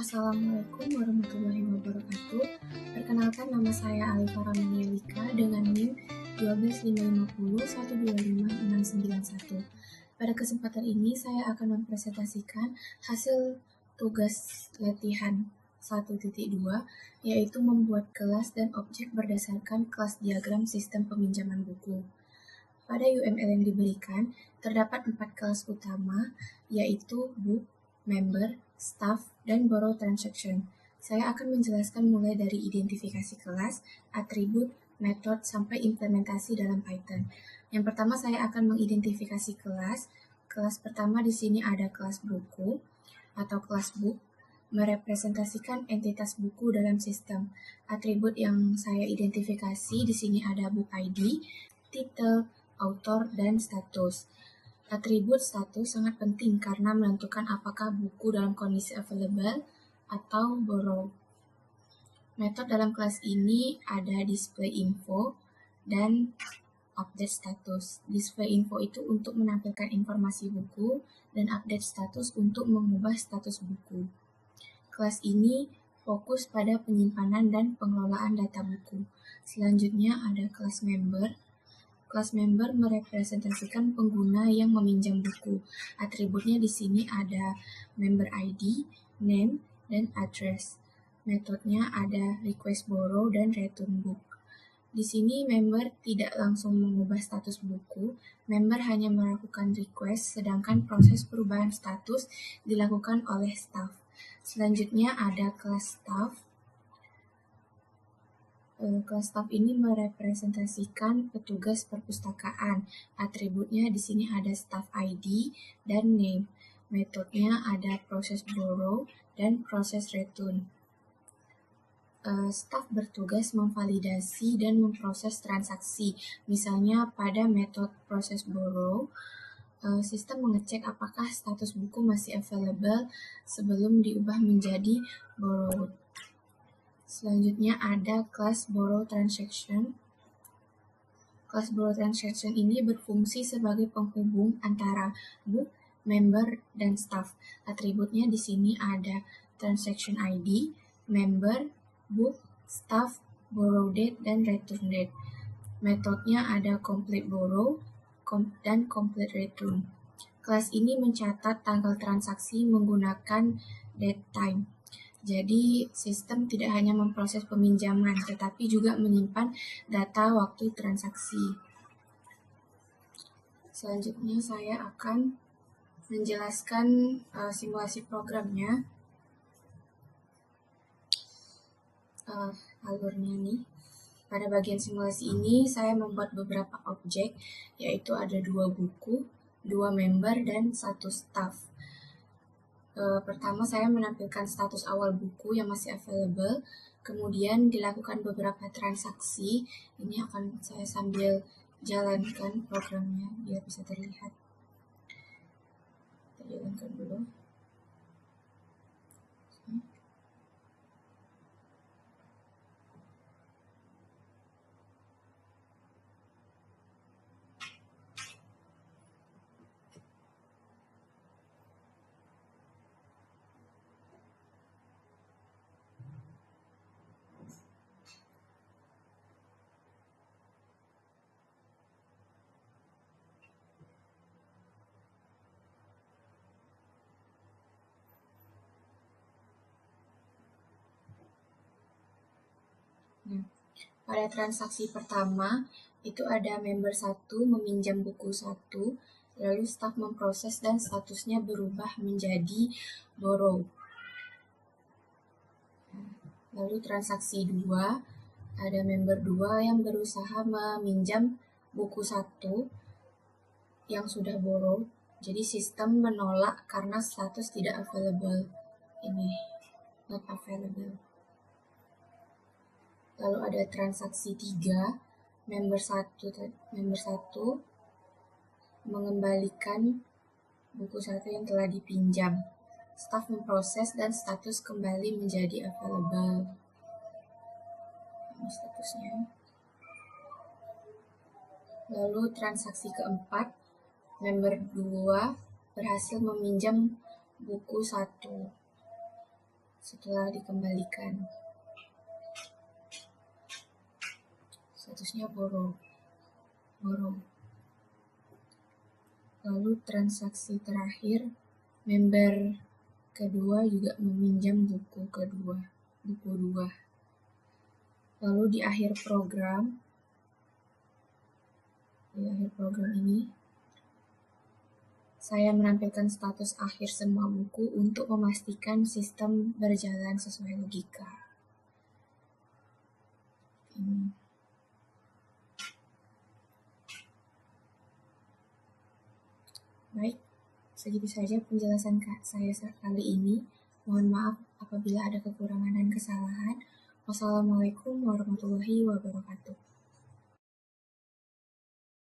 Assalamualaikum warahmatullahi wabarakatuh. Perkenalkan, nama saya Alifa Ramanialika dengan NIM 125012561. Pada kesempatan ini saya akan mempresentasikan hasil tugas latihan 1.2, yaitu membuat kelas dan objek berdasarkan kelas diagram sistem peminjaman buku. Pada UML yang diberikan, terdapat 4 kelas utama, yaitu book, member, staff, dan borrow transaction. Saya akan menjelaskan mulai dari identifikasi kelas, atribut, metode, sampai implementasi dalam Python. Yang pertama saya akan mengidentifikasi kelas. Kelas pertama di sini ada kelas buku atau kelas book, merepresentasikan entitas buku dalam sistem. Atribut yang saya identifikasi di sini ada book ID, title, author, dan status. Atribut status sangat penting karena menentukan apakah buku dalam kondisi available atau borrow. Metode dalam kelas ini ada display info dan update status. Display info itu untuk menampilkan informasi buku dan update status untuk mengubah status buku. Kelas ini fokus pada penyimpanan dan pengelolaan data buku. Selanjutnya ada kelas member. Kelas member merepresentasikan pengguna yang meminjam buku. Atributnya di sini ada member ID, name, dan address. Metodenya ada request borrow dan return book. Di sini member tidak langsung mengubah status buku, member hanya melakukan request, sedangkan proses perubahan status dilakukan oleh staff. Selanjutnya ada kelas staff. Kelas staff ini merepresentasikan petugas perpustakaan. Atributnya di sini ada staff ID dan name. Metodenya ada proses borrow dan proses return. Staff bertugas memvalidasi dan memproses transaksi. Misalnya pada metode proses borrow, sistem mengecek apakah status buku masih available sebelum diubah menjadi borrowed. Selanjutnya ada kelas borrow transaction. Kelas borrow transaction ini berfungsi sebagai penghubung antara book, member, dan staff. Atributnya di sini ada transaction ID, member, book, staff, borrow date, dan return date. Metodenya ada complete borrow dan complete return. Kelas ini mencatat tanggal transaksi menggunakan date time. Jadi, sistem tidak hanya memproses peminjaman, tetapi juga menyimpan data waktu transaksi. Selanjutnya, saya akan menjelaskan simulasi programnya. Alurnya nih. Pada bagian simulasi ini, saya membuat beberapa objek, yaitu ada 2 buku, 2 member, dan 1 staff. Pertama saya menampilkan status awal buku yang masih available, kemudian dilakukan beberapa transaksi. Ini akan saya sambil jalankan programnya biar bisa terlihat. Kita jalankan dulu. Pada transaksi pertama, itu ada member 1 meminjam buku 1, lalu staff memproses dan statusnya berubah menjadi borrow. Lalu transaksi 2, ada member 2 yang berusaha meminjam buku 1 yang sudah borrow. Jadi sistem menolak karena status tidak available. Ini, not available. Lalu ada transaksi 3, member 1 mengembalikan buku 1 yang telah dipinjam. Staff memproses dan status kembali menjadi available. Ini statusnya. Lalu transaksi keempat, member 2 berhasil meminjam buku 1. setelah dikembalikan. Statusnya borrow. Lalu transaksi terakhir, member kedua juga meminjam buku 2. Lalu di akhir program ini, saya menampilkan status akhir semua buku untuk memastikan sistem berjalan sesuai logika. Baik, segitu saja penjelasan saya kali ini. Mohon maaf apabila ada kekurangan dan kesalahan. Wassalamualaikum warahmatullahi wabarakatuh.